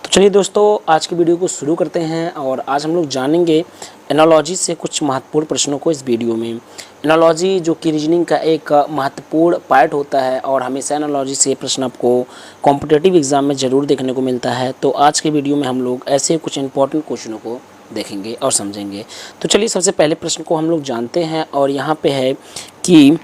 तो चलिए दोस्तों, आज की वीडियो को शुरू करते हैं और आज हम लोग जानेंगे एनालॉजी से कुछ महत्वपूर्ण प्रश्नों को। इस वीडियो में एनालॉजी जो कि रीजनिंग का एक महत्वपूर्ण पार्ट होता है और हमेशा एनालॉजी से प्रश्न आपको कॉम्पिटिटिव एग्जाम में ज़रूर देखने को मिलता है। तो आज के वीडियो में हम लोग ऐसे कुछ इंपॉर्टेंट क्वेश्चनों को देखेंगे और समझेंगे। तो चलिए सबसे पहले प्रश्न को हम लोग जानते हैं और यहाँ पे है कि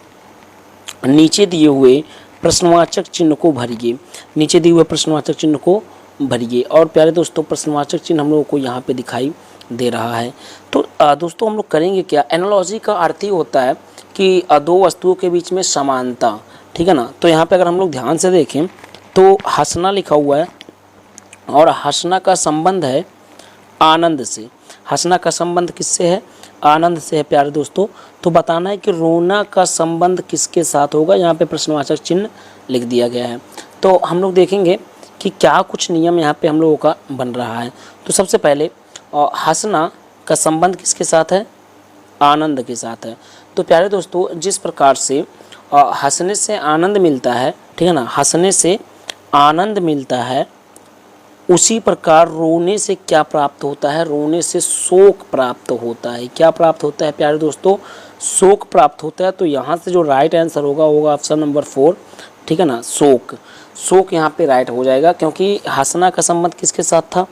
नीचे दिए हुए प्रश्नवाचक चिन्ह को भरिए। नीचे दिए हुए प्रश्नवाचक चिन्ह को भरिए। और प्यारे दोस्तों, प्रश्नवाचक चिन्ह हम लोगों को यहाँ पे दिखाई दे रहा है। तो दोस्तों हम लोग करेंगे क्या, एनालॉजी का अर्थ ही होता है कि दो वस्तुओं के बीच में समानता, ठीक है ना। तो यहाँ पे अगर हम लोग ध्यान से देखें तो हंसना लिखा हुआ है और हंसना का संबंध है आनंद से। हंसना का संबंध किससे है? आनंद से है प्यारे दोस्तों। तो बताना है कि रोना का संबंध किसके साथ होगा। यहाँ पे प्रश्नवाचक चिन्ह लिख दिया गया है। तो हम लोग देखेंगे कि क्या कुछ नियम यहाँ पे हम लोगों का बन रहा है। तो सबसे पहले हंसना का संबंध किसके साथ है? आनंद के साथ है। तो प्यारे दोस्तों, जिस प्रकार से हंसने से आनंद मिलता है, ठीक है ना, हंसने से आनंद मिलता है, उसी प्रकार रोने से क्या प्राप्त होता है? रोने से शोक प्राप्त होता है। क्या प्राप्त होता है प्यारे दोस्तों? शोक प्राप्त होता है। तो यहाँ से जो राइट आंसर होगा ऑप्शन नंबर 4, ठीक है ना, शोक। शोक यहाँ पे राइट हो जाएगा क्योंकि हंसना का संबंध किसके साथ था?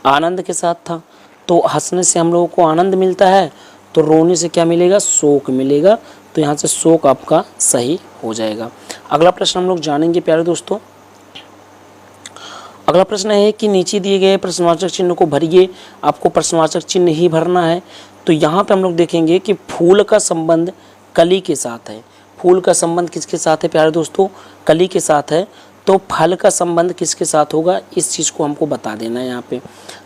आनंद के साथ था। तो हंसने से हम लोगों को आनंद मिलता है, तो रोने से क्या मिलेगा? शोक मिलेगा। तो यहाँ से शोक आपका सही हो जाएगा। अगला प्रश्न हम लोग जानेंगे प्यारे दोस्तों। अगला प्रश्न है कि नीचे दिए गए प्रश्नवाचक चिन्ह को भरिए। आपको प्रश्नवाचक चिन्ह ही भरना है। तो यहाँ पे हम लोग देखेंगे कि फूल का संबंध कली के साथ है। फूल का संबंध किसके साथ है प्यारे दोस्तों? कली के साथ है। तो फल का संबंध किसके साथ होगा? इस चीज़ को हमको बता देना है यहाँ पे।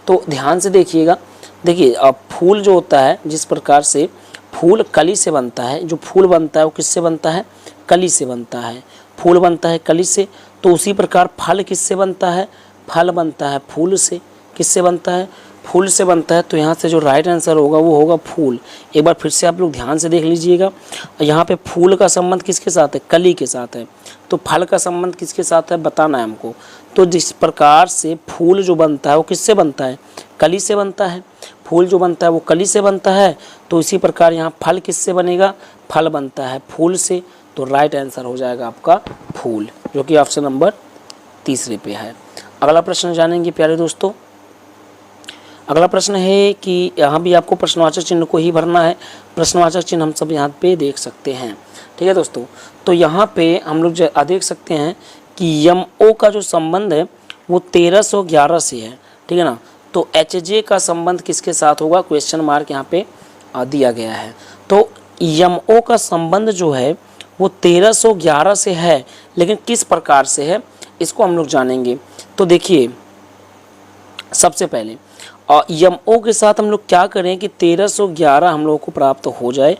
तो ध्यान से देखिएगा। देखिए, अब फूल जो होता है, जिस प्रकार से फूल कली से बनता है, जो फूल बनता है वो किससे बनता है? कली से बनता है। फूल बनता है कली से। तो उसी प्रकार फल किससे बनता है? फल बनता है फूल से। किससे बनता है? फूल से बनता है। तो यहाँ से जो राइट आंसर होगा वो होगा फूल। एक बार फिर से आप लोग ध्यान से देख लीजिएगा। यहाँ पे फूल का संबंध किसके साथ है? कली के साथ है। तो फल का संबंध किसके साथ है? बताना है हमको। तो जिस प्रकार से फूल जो बनता है वो किससे बनता है? कली से बनता है। फूल जो बनता है वो कली से बनता है। तो इसी प्रकार यहाँ फल किससे बनेगा? फल बनता है फूल से। तो राइट आंसर हो जाएगा आपका फूल, जो कि ऑप्शन नंबर 3 पे है। अगला प्रश्न जानेंगे प्यारे दोस्तों। अगला प्रश्न है कि यहाँ भी आपको प्रश्नवाचक चिन्ह को ही भरना है। प्रश्नवाचक चिन्ह हम सब यहाँ पे देख सकते हैं, ठीक है दोस्तों। तो यहाँ पे हम लोग देख सकते हैं कि यम ओ का जो संबंध है वो 1311 से है, ठीक है ना। तो एच जे का संबंध किसके साथ होगा? क्वेश्चन मार्क यहाँ पे दिया गया है। तो यम ओ का संबंध जो है वो 1311 से है, लेकिन किस प्रकार से है इसको हम लोग जानेंगे। तो देखिए, सबसे पहले यम ओ के साथ हम लोग क्या करें कि 1311 हम लोगों को प्राप्त हो जाए,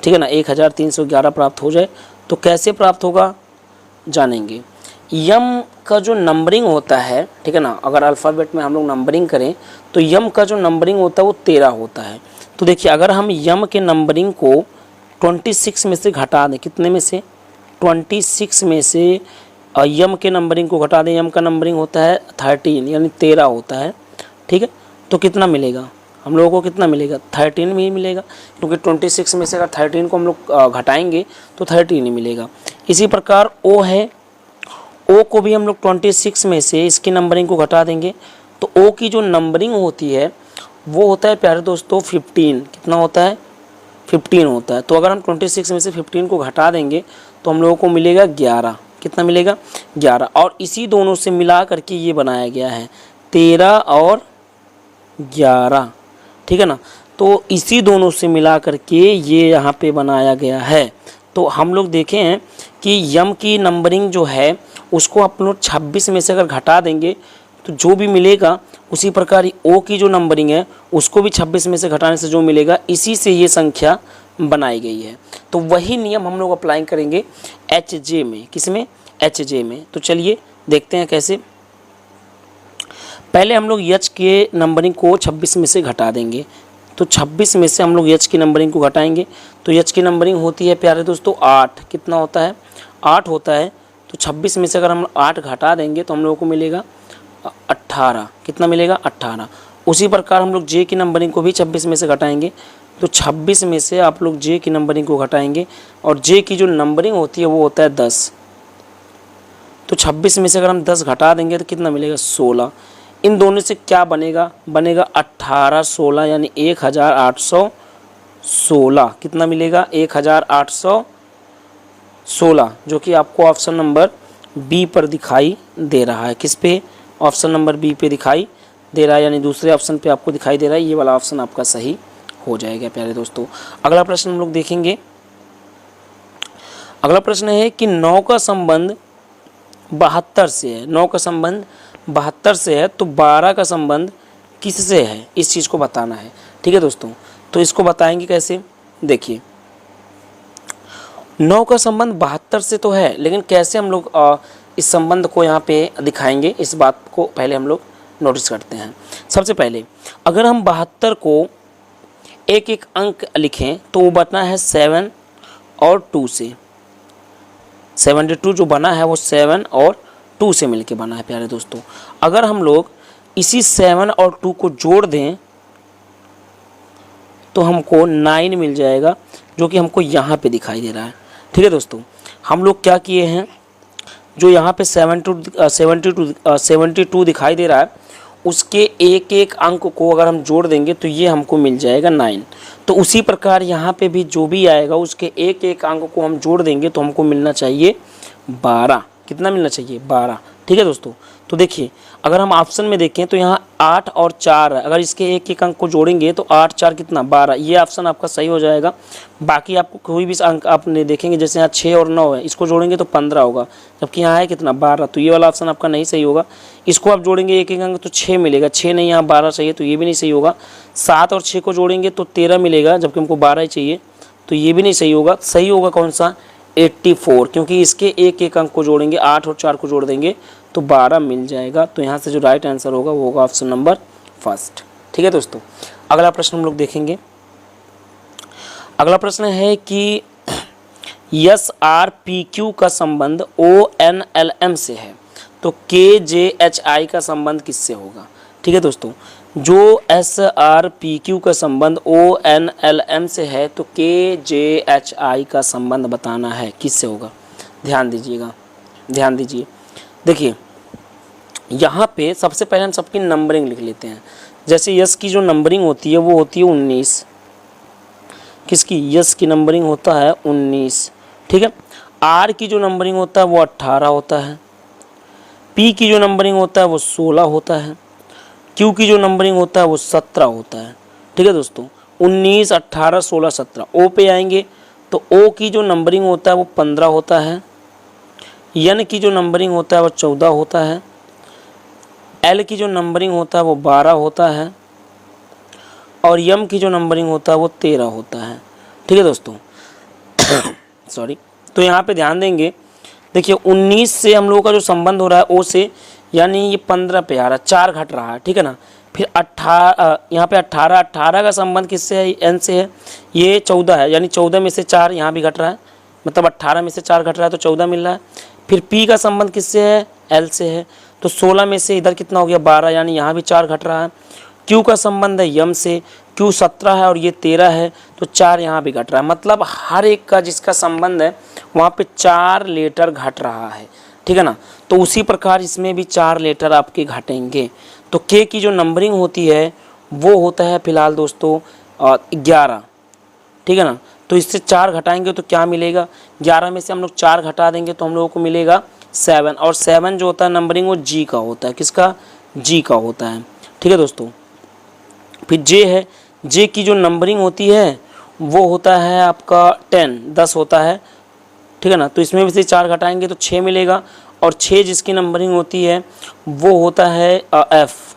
ठीक है ना, 1311 प्राप्त हो जाए। तो कैसे प्राप्त होगा जानेंगे। यम का जो नंबरिंग होता है, ठीक है ना, अगर अल्फ़ाबेट में हम लोग नंबरिंग करें तो यम का जो नंबरिंग होता है वो 13 होता है। तो देखिए, अगर हम यम के नंबरिंग को 26 में से घटा दें, कितने में से? 26 में से यम के नंबरिंग को घटा दें। यम का नंबरिंग होता है 13, यानी 13 होता है, ठीक है। तो कितना मिलेगा हम लोगों को? कितना मिलेगा? 13 में ही मिलेगा, क्योंकि 26 में से अगर 13 को हम लोग घटाएंगे तो 13 ही मिलेगा। इसी प्रकार ओ है, ओ को भी हम लोग 26 में से इसकी नंबरिंग को घटा देंगे तो ओ की जो नंबरिंग होती है वो होता है प्यारे दोस्तों 15। कितना होता है? 15 होता है। तो अगर हम 26 में से 15 को घटा देंगे तो हम लोगों को मिलेगा 11। कितना मिलेगा? 11। और इसी दोनों से मिला करके ये बनाया गया है 13 और 11, ठीक है ना। तो इसी दोनों से मिला करके ये यहाँ पे बनाया गया है। तो हम लोग देखें हैं कि यम की नंबरिंग जो है उसको आप लोग 26 में से अगर घटा देंगे तो जो भी मिलेगा, उसी प्रकार ओ की जो नंबरिंग है उसको भी 26 में से घटाने से जो मिलेगा, इसी से ये संख्या बनाई गई है। तो वही नियम हम लोग अप्लाई करेंगे एच जे में। किसमें? एच जे में। तो चलिए देखते हैं कैसे। पहले हम लोग यच के नंबरिंग को 26 में से घटा देंगे। तो 26 में से हम लोग यच की नंबरिंग को घटाएंगे तो यच की नंबरिंग होती है प्यारे दोस्तों 8। कितना होता है? 8 होता है। तो 26 में से अगर हम 8 घटा देंगे तो हम लोगों को मिलेगा 18, कितना मिलेगा 18। उसी प्रकार हम लोग जे की नंबरिंग को भी 26 में से घटाएंगे, तो 26 में से आप लोग जे की नंबरिंग को घटाएंगे और जे की जो नंबरिंग होती है वो होता है 10। तो 26 में से अगर हम 10 घटा देंगे तो कितना मिलेगा 16। इन दोनों से क्या बनेगा, बनेगा 18 16 यानी 1816। कितना मिलेगा 1816, जो कि आपको ऑप्शन नंबर बी पर दिखाई दे रहा है। किस पे, ऑप्शन नंबर बी पे दिखाई दे रहा है, यानी दूसरे ऑप्शन पे आपको दिखाई दे रहा है। ये वाला ऑप्शन आपका सही हो जाएगा प्यारे दोस्तों। अगला प्रश्न हम लोग देखेंगे। अगला प्रश्न है कि 9 का संबंध 72 से है। 9 का संबंध 72 से है, तो 12 का संबंध किससे है, इस चीज़ को बताना है। ठीक है दोस्तों, तो इसको बताएंगे कैसे, देखिए 9 का संबंध 72 से तो है, लेकिन कैसे हम लोग इस संबंध को यहाँ पे दिखाएंगे, इस बात को पहले हम लोग नोटिस करते हैं। सबसे पहले अगर हम 72 को एक एक अंक लिखें तो वो बना है 7 और 2 से। 72 जो बना है वो 7 और 2 से मिलके बना है प्यारे दोस्तों। अगर हम लोग इसी 7 और 2 को जोड़ दें तो हमको 9 मिल जाएगा, जो कि हमको यहाँ पे दिखाई दे रहा है। ठीक है दोस्तों, हम लोग क्या किए हैं, जो यहाँ पे 72 दिखाई दे रहा है, उसके एक एक अंक को अगर हम जोड़ देंगे तो ये हमको मिल जाएगा 9। तो उसी प्रकार यहाँ पे भी जो भी आएगा उसके एक एक अंक को हम जोड़ देंगे तो हमको मिलना चाहिए 12। कितना मिलना चाहिए 12। ठीक है दोस्तों, तो देखिए अगर हम ऑप्शन में देखें तो यहाँ 8 और 4 है, अगर इसके एक एक अंक को जोड़ेंगे तो 8 4 कितना 12, ये ऑप्शन आपका सही हो जाएगा। बाकी आपको कोई भी अंक आपने देखेंगे, जैसे यहाँ 6 और 9 है, इसको जोड़ेंगे तो 15 होगा, जबकि यहाँ है कितना 12, तो ये वाला ऑप्शन आपका नहीं सही होगा। इसको आप जोड़ेंगे एक एक अंक तो 6 मिलेगा, 6 नहीं यहाँ 12 चाहिए, तो ये भी नहीं सही होगा। 7 और 6 को जोड़ेंगे तो 13 मिलेगा, जबकि हमको 12 ही चाहिए, तो ये भी नहीं सही होगा। सही होगा कौन सा 84, क्योंकि इसके एक एक अंक को जोड़ेंगे, 8 और 4 को जोड़ देंगे तो 12 मिल जाएगा। तो यहाँ से जो राइट आंसर होगा वो होगा ऑप्शन नंबर फर्स्ट। ठीक है दोस्तों, अगला प्रश्न हम लोग देखेंगे। अगला प्रश्न है कि SRPQ का संबंध ONLM से है, तो KJHI का संबंध किससे होगा। ठीक है दोस्तों, जो SRPQ का संबंध ONLM से है तो KJHI का संबंध बताना है, किससे होगा। ध्यान दीजिएगा, ध्यान दीजिए। देखिए यहाँ पे सबसे पहले हम सबकी नंबरिंग लिख लेते हैं। जैसे यस की जो नंबरिंग होती है वो होती है 19। किसकी, यस की नंबरिंग होता है 19। ठीक है, आर की जो नंबरिंग होता है वो 18 होता है। पी की जो नंबरिंग होता है वो 16 होता है। क्यू की जो नंबरिंग होता है वो 17 होता है। ठीक है दोस्तों, 19 18 16 17। ओ पे आएंगे तो ओ की जो नंबरिंग होता है वो 15 होता है। एन की जो नंबरिंग होता है वो 14 होता है। एल की जो नंबरिंग होता है वो 12 होता है और यम की जो नंबरिंग होता है वो 13 होता है। ठीक है दोस्तों सॉरी, तो यहाँ पे ध्यान देंगे। देखिए 19 से हम लोगों का जो संबंध हो रहा है ओ से, यानी ये 15 पे आ रहा है, 4 घट रहा है। ठीक है ना, फिर 18 यहाँ पे 18 का संबंध किससे है, एन से है, ये 14 है, यानी 14 में से 4 यहाँ भी घट रहा है, मतलब 18 में से 4 घट रहा है तो 14 मिल रहा है। फिर पी का संबंध किससे है, एल से है, तो 16 में से इधर कितना हो गया 12, यानी यहाँ भी 4 घट रहा है। क्यू का संबंध है यम से, क्यू 17 है और ये 13 है, तो 4 यहाँ भी घट रहा है। मतलब हर एक का जिसका संबंध है वहाँ पे 4 लेटर घट रहा है। ठीक है ना, तो उसी प्रकार इसमें भी 4 लेटर आपके घटेंगे। तो के की जो नंबरिंग होती है वो होता है फिलहाल दोस्तों 11। ठीक है ना, तो इससे 4 घटाएंगे तो क्या मिलेगा, 11 में से हम लोग 4 घटा देंगे तो हम लोगों को मिलेगा 7, और 7 जो होता है नंबरिंग वो जी का होता है। किसका, जी का होता है। ठीक है दोस्तों, फिर जे है, जे की जो नंबरिंग होती है वो होता है आपका 10 होता है। ठीक है ना, तो इसमें भी से 4 घटाएंगे तो 6 मिलेगा, और 6 जिसकी नंबरिंग होती है वो होता है एफ।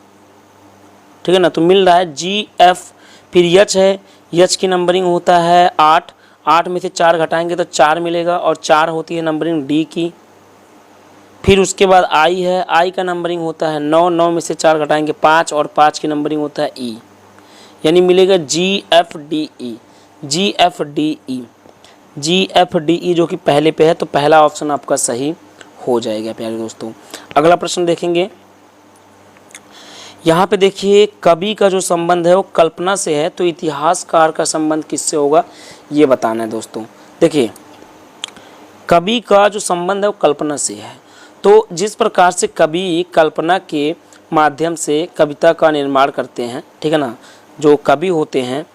ठीक है ना, तो मिल रहा है जी एफ। फिर यच है, यच की नंबरिंग होता है 8 में से 4 घटाएंगे तो 4 मिलेगा, और 4 होती है नंबरिंग डी की। फिर उसके बाद आई है, आई का नंबरिंग होता है 9 में से 4 घटाएंगे 5, और 5 की नंबरिंग होता है ई, यानी मिलेगा जी एफ डी ई, जी एफ डी ई, जी एफ डी ई, जो कि पहले पे है, तो पहला ऑप्शन आपका सही हो जाएगा प्यारे दोस्तों। अगला प्रश्न देखेंगे। यहाँ पे देखिए कवि का जो संबंध है वो कल्पना से है, तो इतिहासकार का संबंध किससे होगा ये बताना है दोस्तों। देखिए कवि का जो संबंध है वो कल्पना से है, तो जिस प्रकार से कवि कल्पना के माध्यम से कविता का निर्माण करते हैं, ठीक है ना, जो कवि होते हैं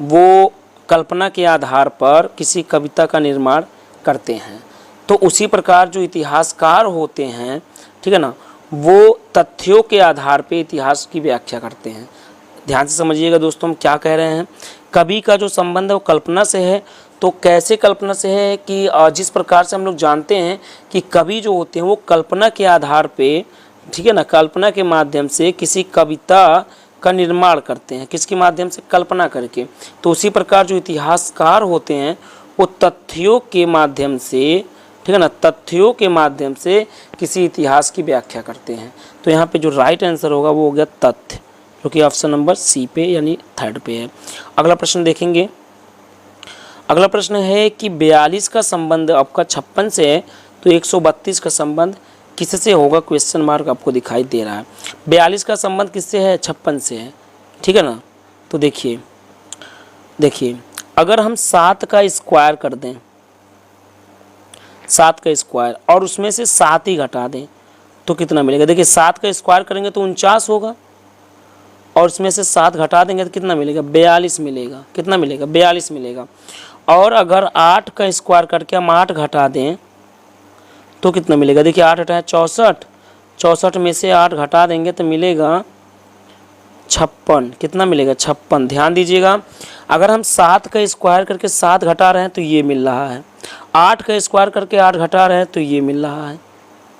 वो कल्पना के आधार पर किसी कविता का निर्माण करते हैं, तो उसी प्रकार जो इतिहासकार होते हैं, ठीक है ना, वो तथ्यों के आधार पे इतिहास की व्याख्या करते हैं। ध्यान से समझिएगा दोस्तों हम क्या कह रहे हैं। कवि का जो संबंध है वो कल्पना से है, तो कैसे कल्पना से है कि जिस प्रकार से हम लोग जानते हैं कि कवि जो होते हैं वो कल्पना के आधार पे, ठीक है ना, कल्पना के माध्यम से किसी कविता का निर्माण करते हैं, किसके माध्यम से, कल्पना करके। तो उसी प्रकार जो इतिहासकार होते हैं वो तथ्यों के माध्यम से, ठीक है ना, तथ्यों के माध्यम से किसी इतिहास की व्याख्या करते हैं। तो यहाँ पे जो राइट आंसर होगा वो हो गया तथ्य, जो कि ऑप्शन नंबर सी पे यानी थर्ड पे है। अगला प्रश्न देखेंगे। अगला प्रश्न है कि 42 का संबंध आपका 56 से है, तो 132 का संबंध किससे होगा, क्वेश्चन मार्क आपको दिखाई दे रहा है। 42 का संबंध किससे है, 56 से है, ठीक है ना। तो देखिए अगर हम 7 का स्क्वायर कर दें, 7 का स्क्वायर, और उसमें से 7 ही घटा दें तो कितना मिलेगा। देखिए 7 का स्क्वायर करेंगे तो 49 होगा, और उसमें से 7 घटा देंगे तो कितना मिलेगा, 42 मिलेगा। कितना मिलेगा, 42 मिलेगा। और अगर 8 का स्क्वायर करके हम 8 घटा दें तो कितना मिलेगा। देखिए 8 घटाए 64, 64 में से 8 घटा देंगे तो मिलेगा 56। कितना मिलेगा, 56। ध्यान दीजिएगा, अगर हम 7 का स्क्वायर करके 7 घटा रहे हैं तो ये मिल रहा है, 8 का स्क्वायर करके 8 घटा रहे हैं तो ये मिल रहा है,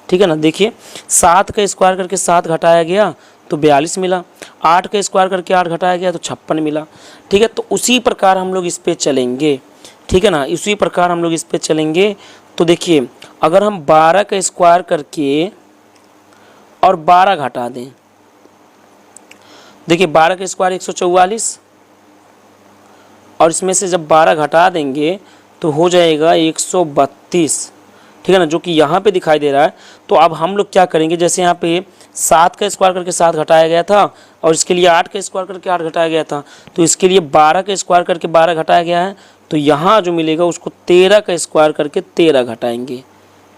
ठीक है ना। देखिए 7 का स्क्वायर करके 7 घटाया गया तो 42 मिला, 8 का स्क्वायर करके 8 घटाया गया तो 56 मिला, ठीक है। तो उसी प्रकार हम लोग इस पे चलेंगे, ठीक है ना, इसी प्रकार हम लोग इस पे चलेंगे। तो देखिए अगर हम 12 का स्क्वायर करके और 12 घटा दें, देखिए 12 का स्क्वायर 144, और इसमें से जब 12 घटा देंगे तो हो जाएगा 132, ठीक है ना, जो कि यहाँ पे दिखाई दे रहा है। तो अब हम लोग क्या करेंगे, जैसे यहाँ पे 7 का स्क्वायर करके 7 घटाया गया था और इसके लिए 8 का स्क्वायर करके 8 घटाया गया था, तो इसके लिए 12 का स्क्वायर करके 12 घटाया गया है, तो यहाँ जो मिलेगा उसको 13 का स्क्वायर करके 13 घटाएंगे,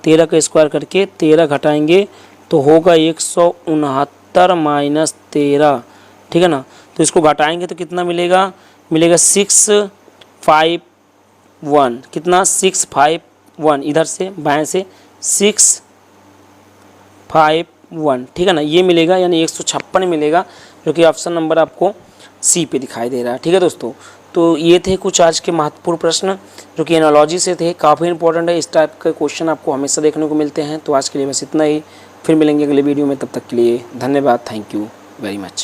13 का स्क्वायर करके 13 घटाएंगे तो होगा 169 माइनस 13, ठीक है ना। तो इसको घटाएंगे तो कितना मिलेगा, मिलेगा 651, कितना 651, इधर से बाएं से 651, ठीक है ना, ये मिलेगा, यानी 156 मिलेगा, जो कि ऑप्शन नंबर आपको सी पे दिखाई दे रहा है, ठीक है दोस्तों। तो ये थे कुछ आज के महत्वपूर्ण प्रश्न जो कि एनालॉजी से थे, काफ़ी इंपॉर्टेंट है, इस टाइप के क्वेश्चन आपको हमेशा देखने को मिलते हैं। तो आज के लिए बस इतना ही, फिर मिलेंगे अगले वीडियो में, तब तक के लिए धन्यवाद, थैंक यू वेरी मच।